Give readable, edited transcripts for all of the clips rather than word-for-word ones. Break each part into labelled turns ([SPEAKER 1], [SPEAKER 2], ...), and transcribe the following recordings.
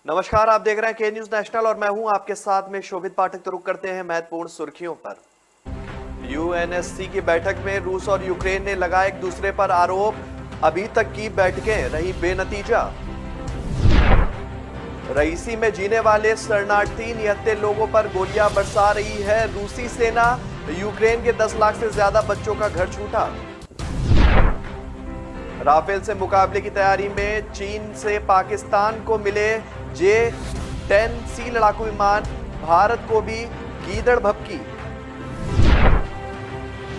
[SPEAKER 1] नमस्कार, आप देख रहे हैं के न्यूज नेशनल और मैं हूं आपके साथ में शोभित पाठक। तो रुक करते हैं महत्वपूर्ण सुर्खियों पर। यूएनएससी की बैठक में रूस और यूक्रेन ने लगाए एक दूसरे पर आरोप। अभी तक की बैठकें रही बेनतीजा। रईसी में जीने वाले शरणार्थी निहत्थे लोगों पर गोलियां बरसा रही है रूसी सेना। यूक्रेन के 10 लाख से ज्यादा बच्चों का घर छूटा। राफेल से मुकाबले की तैयारी में चीन से पाकिस्तान को मिले J-10C लड़ाकू विमान। भारत को भी गीदड़ भभकी।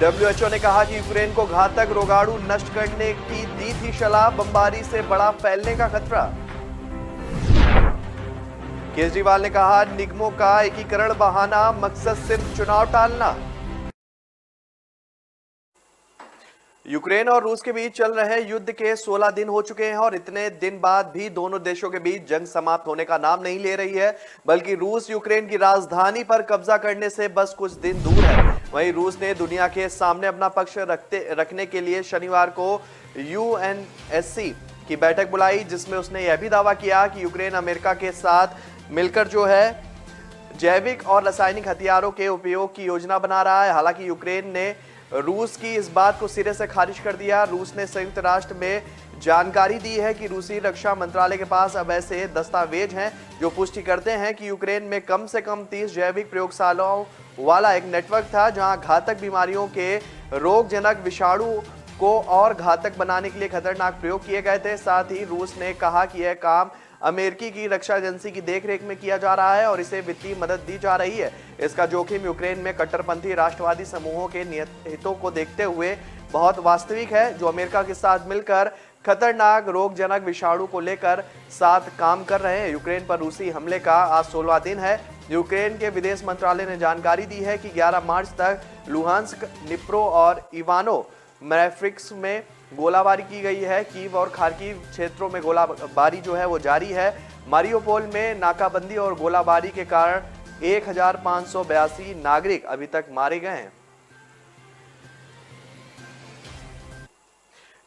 [SPEAKER 1] WHO ने कहा कि यूक्रेन को घातक रोगाणु नष्ट करने की दी थी सलाह। बमबारी से बड़ा फैलने का खतरा। केजरीवाल ने कहा निगमों का एकीकरण बहाना, मकसद सिर्फ चुनाव टालना। यूक्रेन और रूस के बीच चल रहे युद्ध के 16 दिन हो चुके हैं और इतने दिन बाद भी दोनों देशों के बीच जंग समाप्त होने का नाम नहीं ले रही है, बल्कि रूस यूक्रेन की राजधानी पर कब्जा करने से बस कुछ दिन दूर है। वहीं रूस ने दुनिया के सामने अपना पक्ष रखने के लिए शनिवार को यूएनएससी की बैठक बुलाई, जिसमें उसने यह भी दावा किया कि यूक्रेन अमेरिका के साथ मिलकर जो है जैविक और रासायनिक हथियारों के उपयोग की योजना बना रहा है। हालांकि यूक्रेन ने रूस की इस बात को सिरे से खारिज कर दिया। रूस ने संयुक्त राष्ट्र में जानकारी दी है कि रूसी रक्षा मंत्रालय के पास अब ऐसे दस्तावेज हैं जो पुष्टि करते हैं कि यूक्रेन में कम से कम 30 जैविक प्रयोगशालाओं वाला एक नेटवर्क था, जहां घातक बीमारियों के रोगजनक विषाणु को और घातक बनाने के लिए खतरनाक प्रयोग किए गए थे। साथ ही रूस ने कहा कि यह काम अमेरिकी की रक्षा एजेंसी की देखरेख में किया जा रहा है और इसे वित्तीय मदद दी जा रही है। इसका जोखिम यूक्रेन में कट्टरपंथी राष्ट्रवादी समूहों के हितों को देखते हुए बहुत वास्तविक है, जो अमेरिका के साथ मिलकर खतरनाक रोगजनक विषाणु को लेकर साथ काम कर रहे हैं। यूक्रेन पर रूसी हमले का आज 16वां दिन है। यूक्रेन के विदेश मंत्रालय ने जानकारी दी है कि 11 मार्च तक लुहांस्क, निप्रो और इवानो मैफ्रिक्स में गोलाबारी की गई है। कीव और खार्किव क्षेत्रों में गोलाबारी जो है वो जारी है। मारियोपोल में नाकाबंदी और गोलाबारी के कारण 1582 नागरिक अभी तक मारे गए हैं।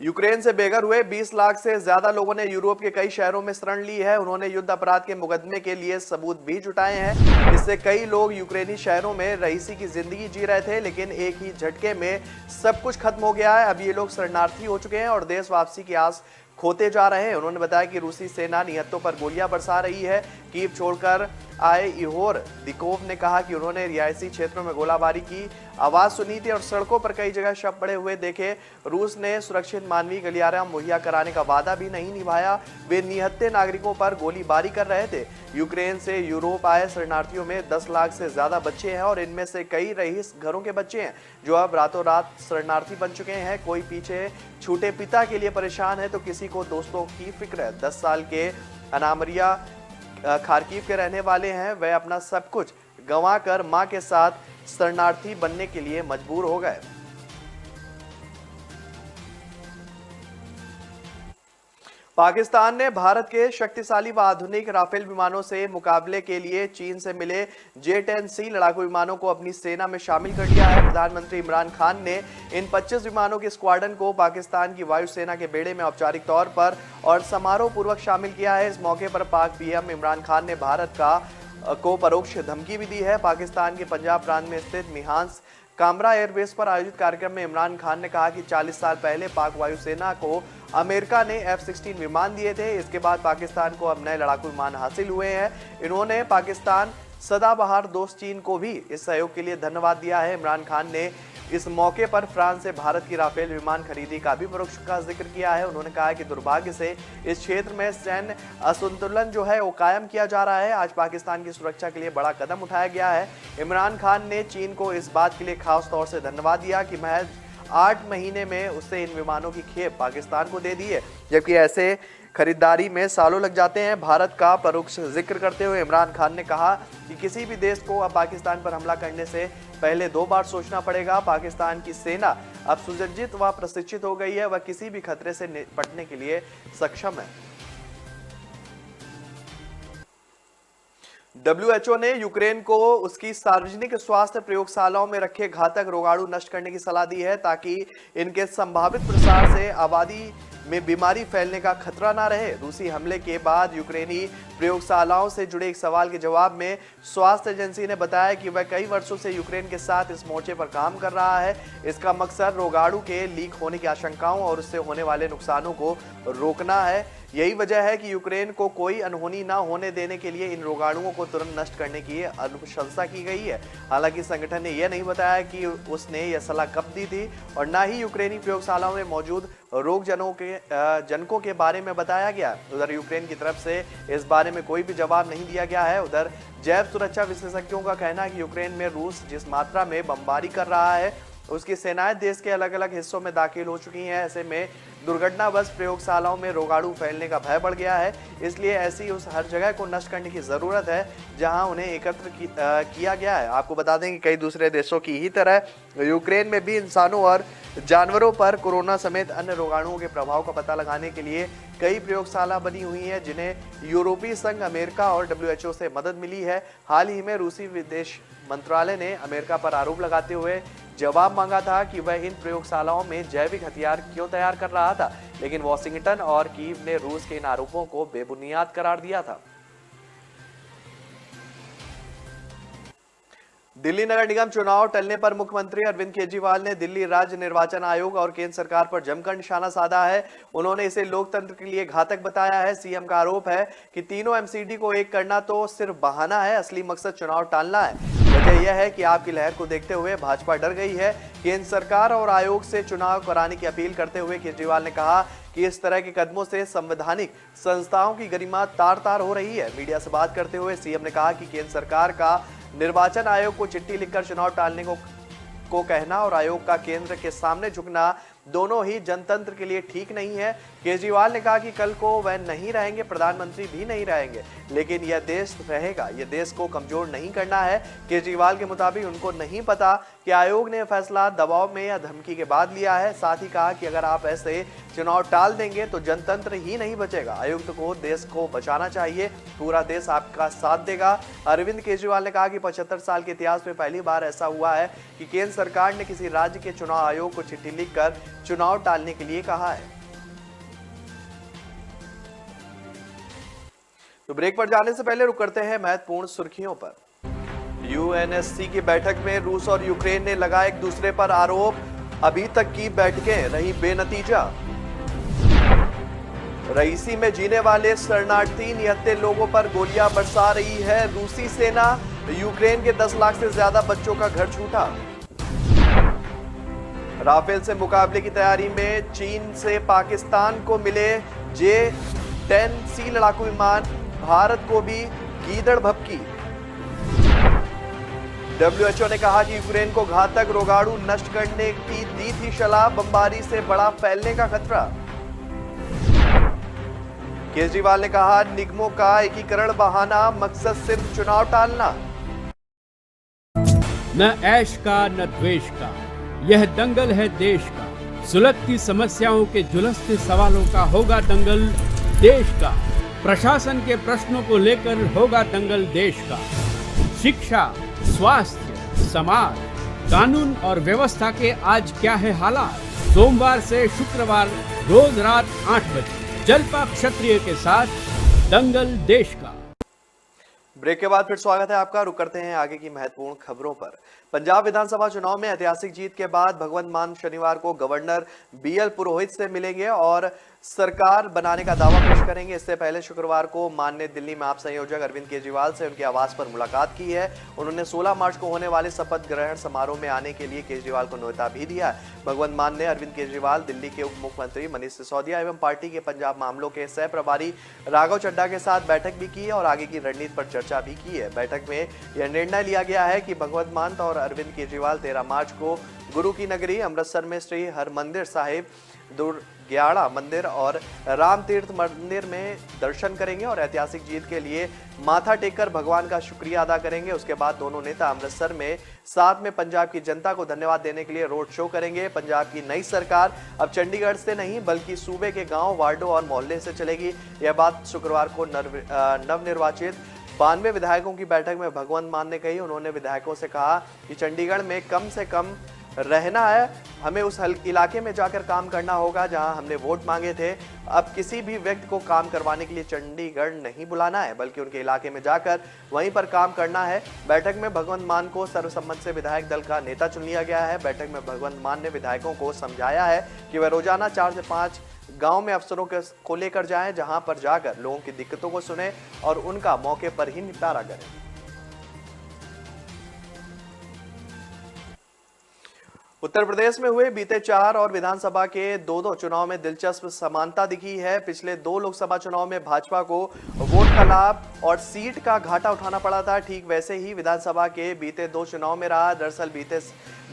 [SPEAKER 1] यूक्रेन से बेघर हुए 20 लाख से ज्यादा लोगों ने यूरोप के कई शहरों में शरण ली है। उन्होंने युद्ध अपराध के मुकदमे के लिए सबूत भी जुटाए हैं। इससे कई लोग यूक्रेनी शहरों में रईसी की जिंदगी जी रहे थे, लेकिन एक ही झटके में सब कुछ खत्म हो गया है। अब ये लोग शरणार्थी हो चुके हैं और देश वापसी की आस खोते जा रहे हैं। उन्होंने बताया कि रूसी सेना निहत्थों पर गोलियां बरसा रही है। कीव छोड़कर आए इहोर दिकोव ने कहा कि उन्होंने रिहायशी क्षेत्रों में गोलाबारी की आवाज सुनी थी और सड़कों पर कई जगह शव पड़े हुए देखे। रूस ने सुरक्षित मानवीय गलियारा मुहैया कराने का वादा भी नहीं निभाया। वे निहत्थे नागरिकों पर गोलीबारी कर रहे थे। यूक्रेन से यूरोप आए शरणार्थियों में 10 लाख से ज्यादा बच्चे हैं और इनमें से कई रईस घरों के बच्चे हैं जो अब रातों रात शरणार्थी बन चुके हैं। कोई पीछे छूटे पिता के लिए परेशान है तो किसी को दोस्तों की फिक्र है। 10 साल के अनामरिया खार्किव के रहने वाले हैं। वह अपना सब कुछ गंवाकर मां के साथ शरणार्थी बनने के लिए मजबूर हो गए। पाकिस्तान ने भारत के शक्तिशाली व आधुनिक राफेल विमानों से मुकाबले के लिए चीन से मिले J-10C लड़ाकू विमानों को अपनी सेना में शामिल कर लिया है। प्रधानमंत्री इमरान खान ने इन 25 विमानों के स्क्वाड्रन को पाकिस्तान की वायुसेना के बेड़े में औपचारिक तौर पर और समारोह पूर्वक शामिल किया है। इस मौके पर पाक पीएम इमरान खान ने भारत को परोक्ष धमकी भी दी है। पाकिस्तान के पंजाब प्रांत में स्थित मिहांस कामरा एयरबेस पर आयोजित कार्यक्रम में इमरान खान ने कहा कि 40 साल पहले पाक वायुसेना को अमेरिका ने F-16 विमान दिए थे। इसके बाद पाकिस्तान को अब नए लड़ाकू विमान हासिल हुए हैं। इन्होंने पाकिस्तान सदाबहार दोस्त चीन को भी इस सहयोग के लिए धन्यवाद दिया है। इमरान खान ने इस मौके पर फ्रांस से भारत की राफेल विमान खरीदी का भी परोक्ष का जिक्र किया है। उन्होंने कहा कि दुर्भाग्य से इस क्षेत्र में सैन्य असंतुलन जो है वो कायम किया जा रहा है। आज पाकिस्तान की सुरक्षा के लिए बड़ा कदम उठाया गया है। इमरान खान ने चीन को इस बात के लिए खास तौर से धन्यवाद दिया कि महज 8 महीने में उससे इन विमानों की खेप पाकिस्तान को दे दी है, जबकि ऐसे खरीदारी में सालों लग जाते हैं। भारत का परोक्ष जिक्र करते हुए इमरान खान ने कहा कि किसी भी देश को अब पाकिस्तान पर हमला करने से पहले 2 बार सोचना पड़ेगा। पाकिस्तान की सेना अब सुसज्जित व प्रशिक्षित हो गई है। वह किसी भी खतरे से निपटने के लिए सक्षम है। WHO ने यूक्रेन को उसकी सार्वजनिक स्वास्थ्य प्रयोगशालाओं में रखे घातक रोगाणु नष्ट करने की सलाह दी है, ताकि इनके संभावित प्रसार से आबादी में बीमारी फैलने का खतरा ना रहे। रूसी हमले के बाद यूक्रेनी प्रयोगशालाओं से जुड़े एक सवाल के जवाब में स्वास्थ्य एजेंसी ने बताया कि वह कई वर्षों से यूक्रेन के साथ इस मोर्चे पर काम कर रहा है। इसका मकसद रोगाणु के लीक होने की आशंकाओं और उससे होने वाले नुकसानों को रोकना है। यही वजह है कि यूक्रेन को कोई अनहोनी ना होने देने के लिए इन रोगाणुओं को तुरंत नष्ट करने की अनुशंसा की गई है। हालांकि संगठन ने यह नहीं बताया कि उसने यह सलाह कब दी थी और न ही यूक्रेनी प्रयोगशालाओं में मौजूद जनकों के बारे में बताया गया। उधर यूक्रेन की तरफ से इस बारे में कोई भी जवाब नहीं दिया गया है। उधर जैव सुरक्षा विशेषज्ञों का कहना है कि यूक्रेन में रूस जिस मात्रा में बमबारी कर रहा है उसकी सेनाएं देश के अलग अलग हिस्सों में दाखिल हो चुकी हैं। ऐसे में दुर्घटनावश प्रयोगशालाओं में रोगाणु फैलने का भय बढ़ गया है। इसलिए ऐसी उस हर जगह को नष्ट करने की जरूरत है जहां उन्हें एकत्र किया गया है। आपको बता दें कि कई दूसरे देशों की ही तरह यूक्रेन में भी इंसानों और जानवरों पर कोरोना समेत अन्य रोगाणुओं के प्रभाव का पता लगाने के लिए कई प्रयोगशाला बनी हुई है, जिन्हें यूरोपीय संघ, अमेरिका और WHO से मदद मिली है। हाल ही में रूसी विदेश मंत्रालय ने अमेरिका पर आरोप लगाते हुए जवाब मांगा था कि वह इन प्रयोगशालाओं में जैविक हथियार क्यों तैयार कर रहा था, लेकिन वॉशिंगटन और कीव ने रूस के इन आरोपों को बेबुनियाद करार दिया था। दिल्ली नगर निगम चुनाव टलने पर मुख्यमंत्री अरविंद केजरीवाल ने दिल्ली राज्य निर्वाचन आयोग और केंद्र सरकार पर जमकर निशाना साधा है। उन्होंने इसे लोकतंत्र के लिए घातक बताया है। सीएम का आरोप है कि तीनों एमसीडी को एक करना तो सिर्फ बहाना है, असली मकसद चुनाव टालना है। वजह यह है कि आपकी लहर को देखते हुए भाजपा डर गई है। केंद्र सरकार और आयोग से चुनाव कराने की अपील करते हुए केजरीवाल ने कहा कि इस तरह के कदमों से संवैधानिक संस्थाओं की गरिमा तार-तार हो रही है। मीडिया से बात करते हुए सीएम ने कहा कि केंद्र सरकार का निर्वाचन आयोग को चिट्ठी लिखकर चुनाव टालने को कहना और आयोग का केंद्र के सामने झुकना दोनों ही जनतंत्र के लिए ठीक नहीं है। केजरीवाल ने कहा कि कल को वह नहीं रहेंगे, प्रधानमंत्री भी नहीं रहेंगे, लेकिन यह देश रहेगा। यह देश को कमजोर नहीं करना है। केजरीवाल के मुताबिक उनको नहीं पता कि आयोग ने फैसला दबाव में या धमकी के बाद लिया है। साथ ही कहा कि अगर आप ऐसे चुनाव टाल देंगे तो जनतंत्र ही नहीं बचेगा। आयुक्त को देश को बचाना चाहिए, पूरा देश आपका साथ देगा। अरविंद केजरीवाल ने कहा कि 75 साल के इतिहास में पहली बार ऐसा हुआ है कि केंद्र सरकार ने किसी राज्य के चुनाव आयोग को चिट्ठी लिखकर चुनाव टालने के लिए कहा है। तो ब्रेक पर जाने से पहले रुक करते हैं महत्वपूर्ण सुर्खियों पर। यूएनएससी की बैठक में रूस और यूक्रेन ने लगाए एक दूसरे पर आरोप। अभी तक की बैठकें रही बेनतीजा। रईसी में जीने वाले शरणार्थी निहत्थे लोगों पर गोलियां बरसा रही है रूसी सेना। यूक्रेन के 10 लाख से ज्यादा बच्चों का घर छूटा। राफेल से मुकाबले की तैयारी में चीन से पाकिस्तान को मिले J-10C लड़ाकू विमान, भारत को भी गीदड़ भभकी। WHO ने कहा कि यूक्रेन को घातक रोगाणु नष्ट करने की दी थी सलाह, बमबारी से बड़ा फैलने का खतरा। केजरीवाल ने कहा निगमों का एकीकरण बहाना, मकसद सिर्फ चुनाव टालना।
[SPEAKER 2] न ऐश का न द्वेष का, यह दंगल है देश का। सुलगती समस्याओं के झुलसते सवालों का होगा दंगल देश का। प्रशासन के प्रश्नों को लेकर होगा दंगल देश का। शिक्षा, स्वास्थ्य, समाज, कानून और व्यवस्था के आज क्या है हालात। सोमवार से शुक्रवार रोज रात 8 बजे जलपा क्षत्रिय के साथ दंगल देश का।
[SPEAKER 1] ब्रेक के बाद फिर स्वागत है आपका। रुक करते हैं आगे की महत्वपूर्ण खबरों पर। पंजाब विधानसभा चुनाव में ऐतिहासिक जीत के बाद भगवंत मान शनिवार को गवर्नर BL पुरोहित से मिलेंगे और सरकार बनाने का दावा पेश करेंगे। इससे पहले शुक्रवार को मान ने दिल्ली में आप संयोजक अरविंद केजरीवाल से उनके आवास पर मुलाकात की है। उन्होंने 16 मार्च को होने वाले शपथ ग्रहण समारोह में आने के लिए केजरीवाल को न्योता भी दिया है। भगवंत मान ने अरविंद केजरीवाल, दिल्ली के उप मुख्यमंत्री मनीष सिसोदिया एवं पार्टी के पंजाब मामलों के सह प्रभारी राघव चड्ढा के साथ बैठक भी की है और आगे की रणनीति पर चर्चा भी की है। बैठक में यह निर्णय लिया गया है कि भगवंत मान और अरविंद केजरीवाल 13 मार्च को गुरु की नगरी अमृतसर में श्री हरमंदिर साहिब, दुर्ग्याड़ा मंदिर और राम तीर्थ मंदिर में दर्शन करेंगे और ऐतिहासिक जीत के लिए माथा टेककर भगवान का शुक्रिया अदा करेंगे। उसके बाद दोनों नेता अमृतसर में साथ में पंजाब की जनता को धन्यवाद देने के लिए रोड शो करेंगे। पंजाब की नई सरकार अब चंडीगढ़ से नहीं बल्कि सूबे के गांव, वार्डों और मोहल्ले से चलेगी। यह बात शुक्रवार को नवनिर्वाचित 92 विधायकों की बैठक में भगवंत मान ने कही। उन्होंने विधायकों से कहा कि चंडीगढ़ में कम से कम रहना है, हमें उस इलाके में जाकर काम करना होगा जहां हमने वोट मांगे थे। अब किसी भी व्यक्ति को काम करवाने के लिए चंडीगढ़ नहीं बुलाना है, बल्कि उनके इलाके में जाकर वहीं पर काम करना है। बैठक में भगवंत मान को सर्वसम्मत से विधायक दल का नेता चुन लिया गया है। बैठक में भगवंत मान ने विधायकों को समझाया है कि वह रोजाना 4 से 5 गांव में अफसरों को लेकर जाएं, जहां पर जाकर लोगों की दिक्कतों को सुने और उनका मौके पर ही निपटारा करें। उत्तर प्रदेश में हुए बीते 4 और विधानसभा के 2 चुनाव में दिलचस्प समानता दिखी है। पिछले 2 लोकसभा चुनाव में भाजपा को वोट का लाभ और सीट का घाटा उठाना पड़ा था, ठीक वैसे ही विधानसभा के बीते 2 चुनाव में रहा। दरअसल बीते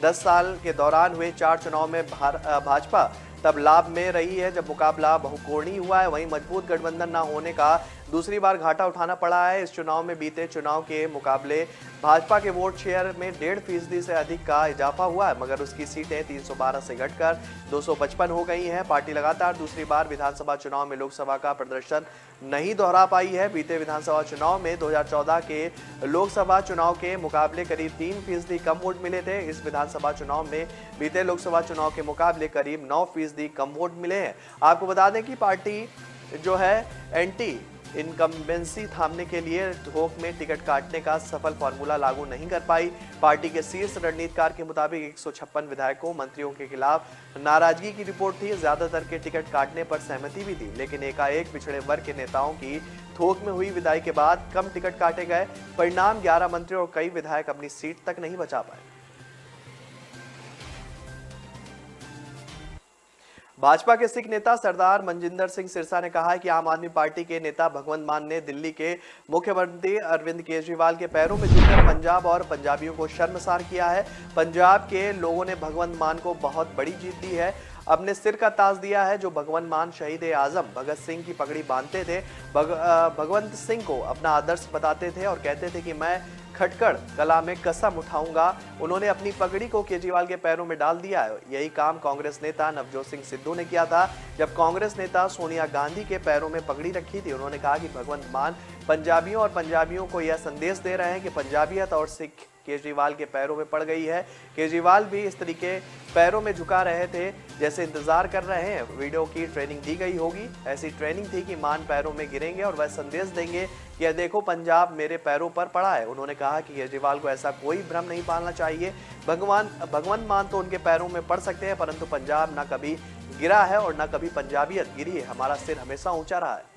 [SPEAKER 1] 10 साल के दौरान हुए 4 चुनाव में भाजपा तब लाभ में रही है जब मुकाबला बहुकोणीय हुआ है। वहीं मजबूत गठबंधन न होने का दूसरी बार घाटा उठाना पड़ा है। इस चुनाव में बीते चुनाव के मुकाबले भाजपा के वोट शेयर में 1.5% से अधिक का इजाफा हुआ है, मगर उसकी सीटें 312 से घटकर 255 हो गई हैं। पार्टी लगातार दूसरी बार विधानसभा चुनाव में लोकसभा का प्रदर्शन नहीं दोहरा पाई है। बीते विधानसभा चुनाव में 2014 के लोकसभा चुनाव के मुकाबले करीब 3% कम वोट मिले थे। इस विधानसभा चुनाव में बीते लोकसभा चुनाव के मुकाबले करीब 9% कम वोट मिले हैं। आपको बता दें कि पार्टी जो है एंटी इनकम्बेंसी थामने के लिए थोक में टिकट काटने का सफल फॉर्मूला लागू नहीं कर पाई। पार्टी के शीर्ष रणनीतिकार के मुताबिक 156 विधायकों मंत्रियों के खिलाफ नाराजगी की रिपोर्ट थी। ज्यादातर के टिकट काटने पर सहमति भी थी, लेकिन एकाएक पिछड़े वर्ग के नेताओं की थोक में हुई विदाई के बाद कम टिकट काटे गए। परिणाम 11 मंत्री और कई विधायक अपनी सीट तक नहीं बचा पाए। भाजपा के सिख नेता सरदार मनजिंदर सिंह सिरसा ने कहा है कि आम आदमी पार्टी के नेता भगवंत मान ने दिल्ली के मुख्यमंत्री अरविंद केजरीवाल के पैरों में झुककर पंजाब और पंजाबियों को शर्मसार किया है। पंजाब के लोगों ने भगवंत मान को बहुत बड़ी जीत दी है, अपने सिर का ताज दिया है। जो भगवंत मान शहीद ए आजम भगत सिंह की पगड़ी बांधते थे, भगवंत सिंह को अपना आदर्श बताते थे और कहते थे कि मैं खटकड़ कला में कसम उठाऊंगा। उन्होंने अपनी पगड़ी को केजरीवाल के पैरों में डाल दिया है। यही काम कांग्रेस नेता नवजोत सिंह सिद्धू ने किया था जब कांग्रेस नेता सोनिया गांधी के पैरों में पगड़ी रखी थी। उन्होंने कहा कि भगवंत मान पंजाबियों को यह संदेश दे रहे हैं कि पंजाबियत और सिख केजरीवाल के पैरों में पड़ गई है। केजरीवाल भी इस तरीके पैरों में झुका रहे थे जैसे इंतजार कर रहे हैं वीडियो की ट्रेनिंग दी गई होगी। ऐसी ट्रेनिंग थी कि मान पैरों में गिरेंगे और वह संदेश देंगे कि यह देखो पंजाब मेरे पैरों पर पड़ा है। उन्होंने कहा कि केजरीवाल को ऐसा कोई भ्रम नहीं पालना चाहिए। भगवंत मान तो उनके पैरों में पड़ सकते हैं, परंतु पंजाब ना कभी गिरा है और ना कभी पंजाबियत गिरी है। हमारा सिर हमेशा ऊंचा रहा है।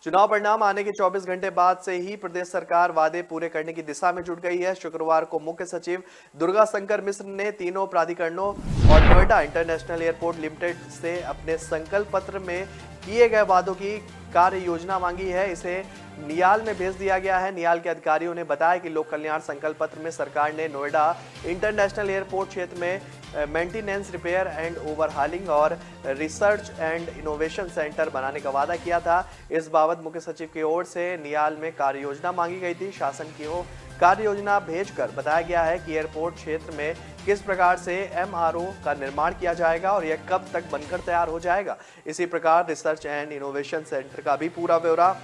[SPEAKER 1] चुनाव परिणाम आने के 24 घंटे बाद से ही प्रदेश सरकार वादे पूरे करने की दिशा में जुट गई है। शुक्रवार को मुख्य सचिव दुर्गा शंकर मिश्र ने तीनों प्राधिकरणों और नोएडा इंटरनेशनल एयरपोर्ट लिमिटेड से अपने संकल्प पत्र में किए गए वादों की कार्य योजना मांगी है। इसे नियाल में भेज दिया गया है। नियाल के अधिकारियों ने बताया कि लोक कल्याण संकल्प पत्र में सरकार ने नोएडा इंटरनेशनल एयरपोर्ट क्षेत्र में मेंटेनेंस, रिपेयर एंड ओवरहालिंग और रिसर्च एंड इनोवेशन सेंटर बनाने का वादा किया था। इस बाबत मुख्य सचिव की ओर से नियाल में कार्य योजना मांगी गई थी। शासन की ओर कार्य योजना भेजकर बताया गया है कि एयरपोर्ट क्षेत्र में किस प्रकार से MRO का निर्माण किया जाएगा और यह कब तक बनकर तैयार हो जाएगा। इसी प्रकार रिसर्च एंड इनोवेशन सेंटर का भी पूरा ब्यौरा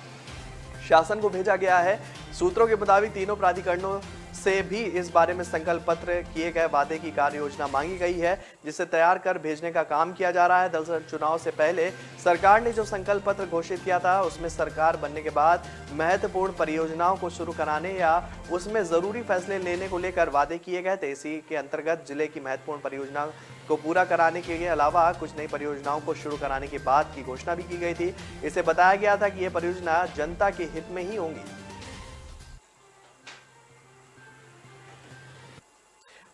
[SPEAKER 1] शासन को भेजा गया है। सूत्रों के मुताबिक तीनों प्राधिकरणों से भी इस बारे में संकल्प पत्र किए गए वादे की कार्य योजना मांगी गई है, जिसे तैयार कर भेजने का काम किया जा रहा है। दरअसल चुनाव से पहले सरकार ने जो संकल्प पत्र घोषित किया था उसमें सरकार बनने के बाद महत्वपूर्ण परियोजनाओं को शुरू कराने या उसमें जरूरी फैसले लेने को लेकर वादे किए गए थे। इसी के अंतर्गत जिले की महत्वपूर्ण परियोजना को पूरा कराने के अलावा कुछ नई परियोजनाओं को शुरू कराने की बात की घोषणा भी की गई थी। इसे बताया गया था कि ये परियोजना जनता के हित में ही होंगी।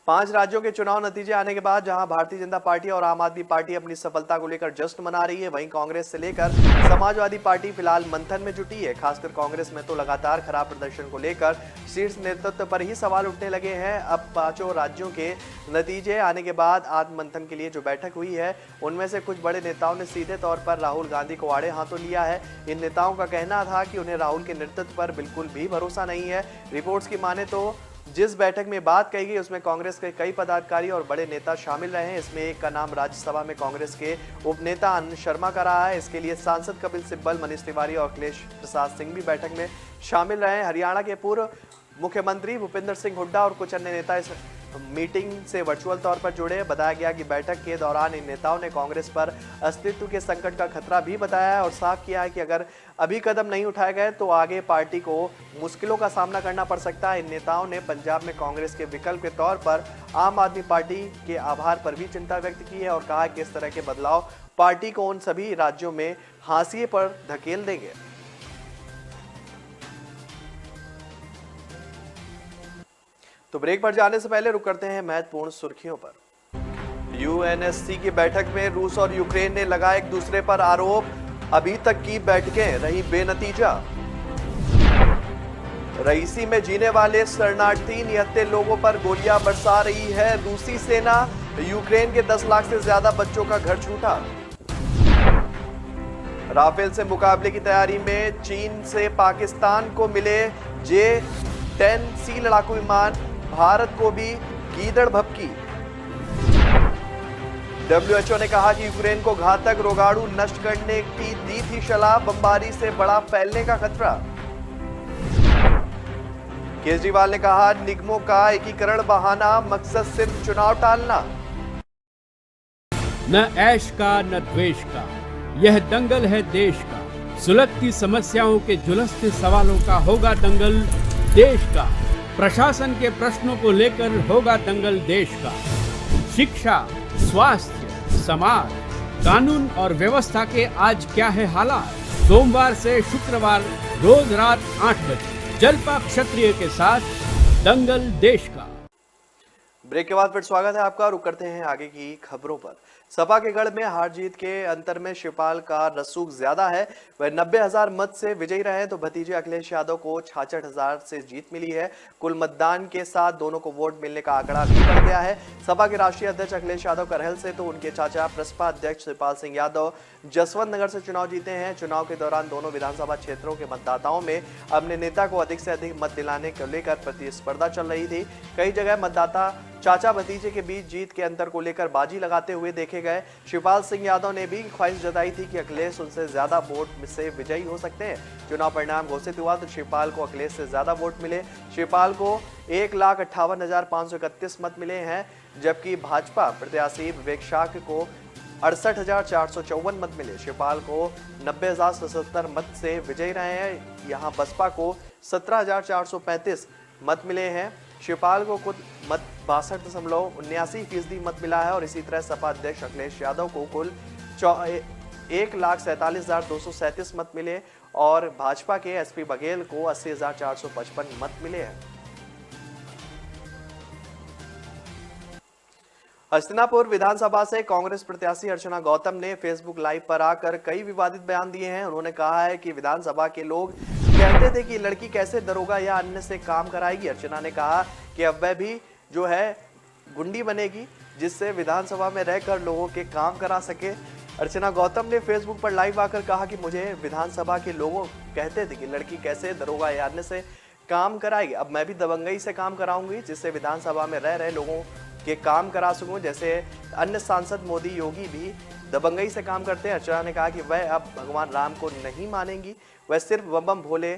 [SPEAKER 1] 5 राज्यों के चुनाव नतीजे आने के बाद जहां भारतीय जनता पार्टी और आम आदमी पार्टी अपनी सफलता को लेकर जश्न मना रही है, वहीं कांग्रेस से लेकर समाजवादी पार्टी फिलहाल मंथन में जुटी है। खासकर कांग्रेस में तो लगातार खराब प्रदर्शन को लेकर शीर्ष नेतृत्व पर ही सवाल उठने लगे हैं। अब 5 राज्यों के नतीजे आने के बाद आत्म मंथन के लिए जो बैठक हुई है उनमें से कुछ बड़े नेताओं ने सीधे तौर पर राहुल गांधी को आड़े हाथों लिया है। इन नेताओं का कहना था कि उन्हें राहुल के नेतृत्व पर बिल्कुल भी भरोसा नहीं है। रिपोर्ट्स की माने तो जिस बैठक में बात कही गई उसमें कांग्रेस के कई पदाधिकारी और बड़े नेता शामिल रहे हैं। इसमें एक का नाम राज्यसभा में कांग्रेस के उपनेता आनंद शर्मा का रहा है। इसके लिए सांसद कपिल सिब्बल, मनीष तिवारी और अखिलेश प्रसाद सिंह भी बैठक में शामिल रहे हैं। हरियाणा के पूर्व मुख्यमंत्री भूपेंद्र सिंह हुड्डा और कुछ अन्य नेता इस मीटिंग से वर्चुअल तौर पर जुड़े। बताया गया कि बैठक के दौरान इन नेताओं ने कांग्रेस पर अस्तित्व के संकट का खतरा भी बताया है और साफ किया है कि अगर अभी कदम नहीं उठाए गए तो आगे पार्टी को मुश्किलों का सामना करना पड़ सकता है। इन नेताओं ने पंजाब में कांग्रेस के विकल्प के तौर पर आम आदमी पार्टी के आभार पर भी चिंता व्यक्त की है और कहा कि इस तरह के बदलाव पार्टी को उन सभी राज्यों में हाशिए पर धकेल देंगे। तो ब्रेक पर जाने से पहले रुक करते हैं महत्वपूर्ण सुर्खियों पर। यूएनएससी की बैठक में रूस और यूक्रेन ने लगाए एक दूसरे पर आरोप। अभी तक की बैठकें रही बेनतीजा। रईसी में जीने वाले शरणार्थी निहत्थे लोगों पर गोलियां बरसा रही है रूसी सेना। यूक्रेन के 10 लाख से ज्यादा बच्चों का घर छूटा। राफेल से मुकाबले की तैयारी में चीन से पाकिस्तान को मिले J-10C लड़ाकू विमान। भारत को भी गीदड़ भभकी। WHO ने कहा कि यूक्रेन को घातक रोगाणु नष्ट करने की दी थी सलाह। बमबारी से बड़ा फैलने का खतरा। केजरीवाल ने कहा निगमों का एकीकरण बहाना, मकसद सिर्फ चुनाव टालना।
[SPEAKER 2] न ऐश का न द्वेष का, यह दंगल है देश का। सुलगती समस्याओं के झुलसते सवालों का होगा दंगल देश का। प्रशासन के प्रश्नों को लेकर होगा दंगल देश का। शिक्षा, स्वास्थ्य, समाज, कानून और व्यवस्था के आज क्या है हालात। सोमवार से शुक्रवार रोज रात 8 बजे जलपा क्षत्रिय के साथ दंगल देश का।
[SPEAKER 1] ब्रेक के बाद फिर स्वागत है आपका। रुक करते हैं आगे की खबरों पर। सपा के गढ़ में हार जीत के अंतर में शिवपाल का रसूख ज्यादा है। वह 90,000 मत से विजयी रहे तो भतीजे अखिलेश यादव को 66,000 से जीत मिली है। कुल मतदान के साथ दोनों को वोट मिलने का आंकड़ा भी बढ़ गया है। सपा के राष्ट्रीय अध्यक्ष अखिलेश यादव करहल से तो उनके चाचा प्रसपा अध्यक्ष शिवपाल सिंह यादव जसवंत नगर से चुनाव जीते हैं। चुनाव के दौरान दोनों विधानसभा क्षेत्रों के मतदाताओं में अपने नेता को अधिक से अधिक मत दिलाने को लेकर प्रतिस्पर्धा चल रही थी। कई जगह मतदाता चाचा भतीजे के बीच जीत के अंतर को लेकर बाजी लगाते हुए देखे गए। शिवपाल सिंह यादव ने भी ख्वाहिश जताई थी कि अखिलेश उनसे ज्यादा वोट से विजयी हो सकते हैं। चुनाव परिणाम घोषित हुआ तो शिवपाल को अखिलेश से ज्यादा वोट मिले। शिवपाल को 1,58,531 मत मिले हैं, जबकि भाजपा प्रत्याशी विवेक शाक्य को 68,454 मत मिले। शिवपाल को 90,077 मत से विजयी रहे हैं। यहाँ बसपा को 17,435 मत मिले हैं। शिवपाल को कुल मत 62.79% मत मिला है और इसी तरह सपा अध्यक्ष अखिलेश यादव को कुल 1,47,237 मत मिले और भाजपा के एसपी बघेल को 80,455 मत मिले हैं। हस्तिनापुर विधानसभा से कांग्रेस प्रत्याशी अर्चना गौतम ने फेसबुक लाइव पर आकर कई विवादित बयान दिए हैं। उन्होंने कहा है कि विधानसभा के लोग कहते थे कि लड़की कैसे दरोगा या अन्य से काम कराएगी। अर्चना ने कहा कि अब वह भी जो है गुंडी बनेगी जिससे विधानसभा में रहकर लोगों के काम करा सके। अर्चना गौतम ने फेसबुक पर लाइव आकर कहा कि मुझे विधानसभा के लोगों कहते थे कि लड़की कैसे दरोगा या अन्य से काम कराएगी, अब मैं भी दबंगई से काम कराऊंगी जिससे विधानसभा में रह रहे लोगों के काम करा सकूं। जैसे अन्य सांसद मोदी योगी भी दबंगई से काम करते हैं। अर्चना ने कहा कि वह अब भगवान राम को नहीं मानेंगी, वह सिर्फ बम बम भोले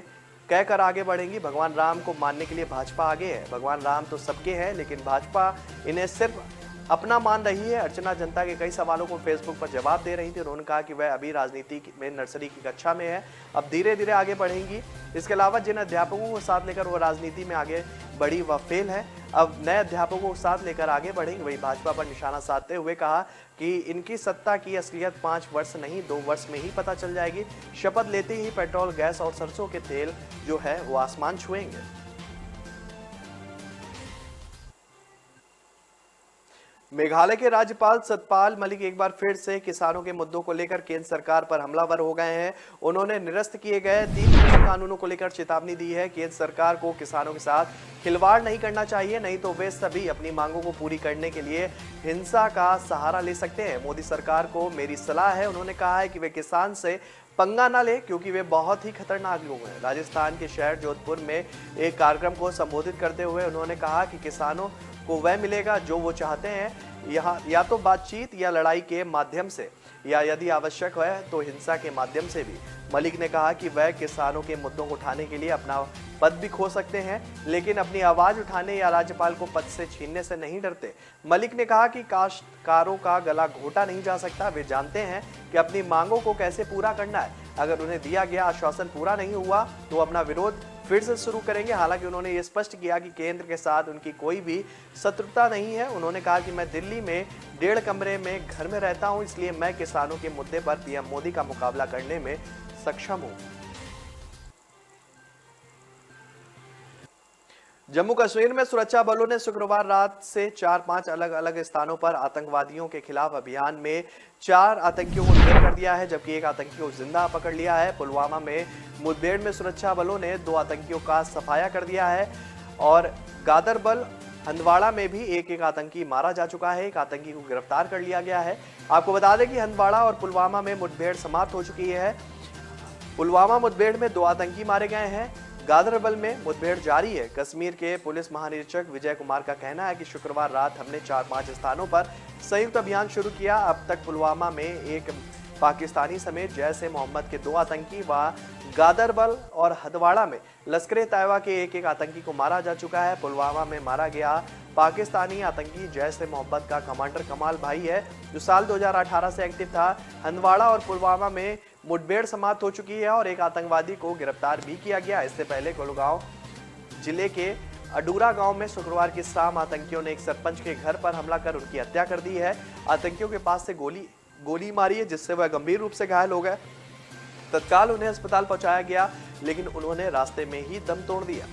[SPEAKER 1] कहकर आगे बढ़ेंगी। भगवान राम को मानने के लिए भाजपा आगे है। भगवान राम तो सबके हैं लेकिन भाजपा इन्हें सिर्फ अपना मान रही है। अर्चना जनता के कई सवालों को फेसबुक पर जवाब दे रही थी। उन्होंने कहा कि वह अभी राजनीति में नर्सरी की कक्षा में है, अब धीरे धीरे आगे बढ़ेंगी। इसके अलावा जिन अध्यापकों को साथ लेकर वो राजनीति में आगे बढ़ी वह फेल है, अब नए अध्यापकों को साथ लेकर आगे बढ़ेंगे। वही भाजपा पर निशाना साधते हुए कहा कि इनकी सत्ता की असलियत 5 वर्ष नहीं 2 वर्ष में ही पता चल जाएगी। शपथ लेते ही पेट्रोल, गैस और सरसों के तेल जो है वो आसमान छुएंगे। मेघालय के राज्यपाल सतपाल मलिक एक बार फिर से किसानों के मुद्दों को लेकर केंद्र सरकार पर हमलावर हो गए हैं। उन्होंने निरस्त किए गए 3 कृषि कानूनों को लेकर चेतावनी दी है। केंद्र सरकार को किसानों के साथ खिलवाड़ नहीं करना चाहिए, नहीं तो वे सभी अपनी मांगों को पूरी करने के लिए हिंसा का सहारा ले सकते हैं। मोदी सरकार को मेरी सलाह है, उन्होंने कहा है कि वे किसान से पंगा ना ले क्योंकि वे बहुत ही खतरनाक लोग हैं। राजस्थान के शहर जोधपुर में एक कार्यक्रम को संबोधित करते हुए उन्होंने कहा कि किसानों को वह मिलेगा जो वो चाहते हैं, यहाँ या तो बातचीत या लड़ाई के माध्यम से या यदि आवश्यक है तो हिंसा के माध्यम से भी। मलिक ने कहा कि वह किसानों के मुद्दों को उठाने के लिए अपना पद भी खो सकते हैं, लेकिन अपनी आवाज उठाने या राज्यपाल को पद से छीनने से नहीं डरते। मलिक ने कहा कि काश्तकारों का गला घोटा नहीं जा सकता। वे जानते हैं कि अपनी मांगों को कैसे पूरा करना है। अगर उन्हें दिया गया आश्वासन पूरा नहीं हुआ तो अपना विरोध फिर से शुरू करेंगे। हालांकि उन्होंने ये स्पष्ट किया कि केंद्र के साथ उनकी कोई भी शत्रुता नहीं है। उन्होंने कहा कि मैं दिल्ली में 1.5 कमरे में घर में रहता हूं, इसलिए मैं किसानों के मुद्दे पर पीएम मोदी का मुकाबला करने में सक्षम हूं। जम्मू कश्मीर में सुरक्षा बलों ने शुक्रवार रात से 4-5 अलग अलग स्थानों पर आतंकवादियों के खिलाफ अभियान में 4 आतंकियों को ढेर कर दिया है, जबकि एक आतंकी को जिंदा पकड़ लिया है। पुलवामा में मुठभेड़ में सुरक्षा बलों ने 2 आतंकियों का सफाया कर दिया है और गादरबल हंदवाड़ा में भी एक आतंकी मारा जा चुका है। एक आतंकी को गिरफ्तार कर लिया गया है। आपको बता दें कि हंदवाड़ा और पुलवामा में मुठभेड़ समाप्त हो चुकी है। पुलवामा मुठभेड़ में 2 आतंकी मारे गए हैं। गादरबल में मुठभेड़ जारी है। कश्मीर के पुलिस महानिरीक्षक विजय कुमार का कहना है कि शुक्रवार रात हमने 4-5 स्थानों पर संयुक्त अभियान शुरू किया। अब तक पुलवामा में एक पाकिस्तानी समेत जैश ए मोहम्मद के 2 आतंकी व गादरबल और हंदवाड़ा में लश्कर-ए-तैयबा के एक आतंकी को मारा जा चुका है। पुलवामा में मारा गया पाकिस्तानी आतंकी जैश ए मोहम्मद का कमांडर कमाल भाई है, जो साल 2018 से एक्टिव था। हंदवाड़ा और पुलवामा में मुठभेड़ समाप्त हो चुकी है और एक आतंकवादी को गिरफ्तार भी किया गया। इससे पहले कुलगांव जिले के अडूरा गांव में शुक्रवार की शाम आतंकियों ने एक सरपंच के घर पर हमला कर उनकी हत्या कर दी है। आतंकियों के पास से गोली मारी है, जिससे वह गंभीर रूप से घायल हो गए। तत्काल उन्हें अस्पताल पहुंचाया गया, लेकिन उन्होंने रास्ते में ही दम तोड़ दिया।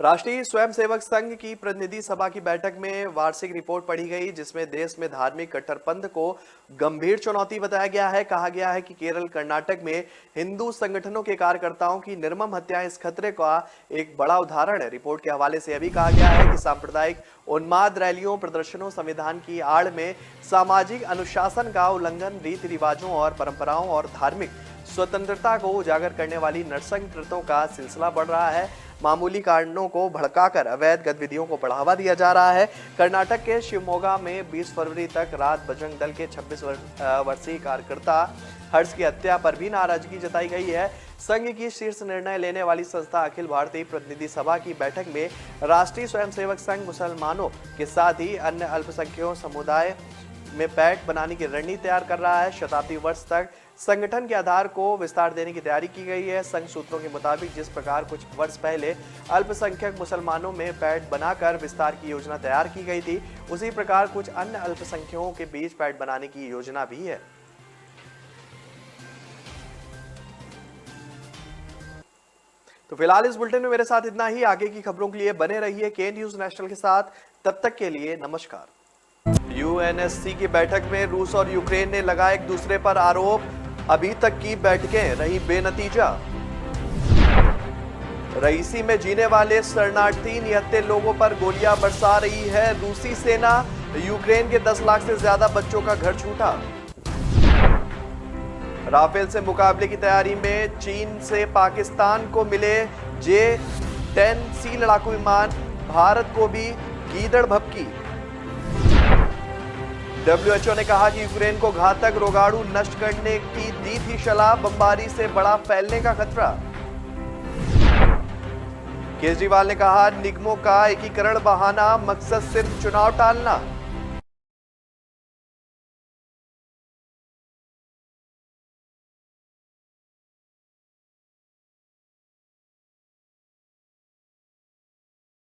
[SPEAKER 1] राष्ट्रीय स्वयंसेवक संघ की प्रतिनिधि सभा की बैठक में वार्षिक रिपोर्ट पढ़ी गई, जिसमें देश में धार्मिक कट्टरपंथ को गंभीर चुनौती बताया गया है। कहा गया है कि केरल, कर्नाटक में हिंदू संगठनों के कार्यकर्ताओं की निर्मम हत्याएं इस खतरे का एक बड़ा उदाहरण है। रिपोर्ट के हवाले से अभी कहा गया है कि सांप्रदायिक उन्माद रैलियों, प्रदर्शनों, संविधान की आड़ में सामाजिक अनुशासन का उल्लंघन, रीति रिवाजों और परंपराओं और धार्मिक स्वतंत्रता को उजागर करने वाली नरसंग कृत्यों का सिलसिला बढ़ रहा है। मामूली कारणों को भड़काकर अवैध गतिविधियों को बढ़ावा दिया जा रहा है। कर्नाटक के शिवमोगा में 20 फरवरी तक रात बजरंग दल के 26 वर्षीय कार्यकर्ता हर्ष की हत्या पर भी नाराजगी जताई गई है। संघ की शीर्ष निर्णय लेने वाली संस्था अखिल भारतीय प्रतिनिधि सभा की बैठक में राष्ट्रीय स्वयंसेवक संघ मुसलमानों के साथ ही अन्य अल्पसंख्यक समुदाय में पैठ बनाने की रणनीति तैयार कर रहा है। शताब्दी वर्ष तक संगठन के आधार को विस्तार देने की तैयारी की गई है। संघ सूत्रों के मुताबिक जिस प्रकार कुछ वर्ष पहले अल्पसंख्यक मुसलमानों में पैठ बनाकर विस्तार की योजना तैयार की गई थी, उसी प्रकार कुछ अन्य अल्पसंख्यकों के बीच पैठ बनाने की योजना भी है। तो फिलहाल इस बुलेटिन में मेरे साथ इतना ही। आगे की खबरों के लिए बने रहिए के न्यूज नेशनल के साथ। तब तक के लिए नमस्कार। यूएनएससी की बैठक में रूस और यूक्रेन ने लगाए एक दूसरे पर आरोप। अभी तक की बैठकें रही बेनतीजा। रईसी में जीने वाले शरणार्थी निहत्थे लोगों पर गोलियां बरसा रही है रूसी सेना। यूक्रेन के 10 लाख से ज्यादा बच्चों का घर छूटा। राफेल से मुकाबले की तैयारी में चीन से पाकिस्तान को मिले J-10C लड़ाकू विमान। भारत को भी गीदड़ भभकी। WHO ने कहा कि यूक्रेन को घातक रोगाणु नष्ट करने की दी थी सलाह। बमबारी से बड़ा फैलने का खतरा। केजरीवाल ने कहा निगमों का एकीकरण बहाना, मकसद सिर्फ चुनाव टालना।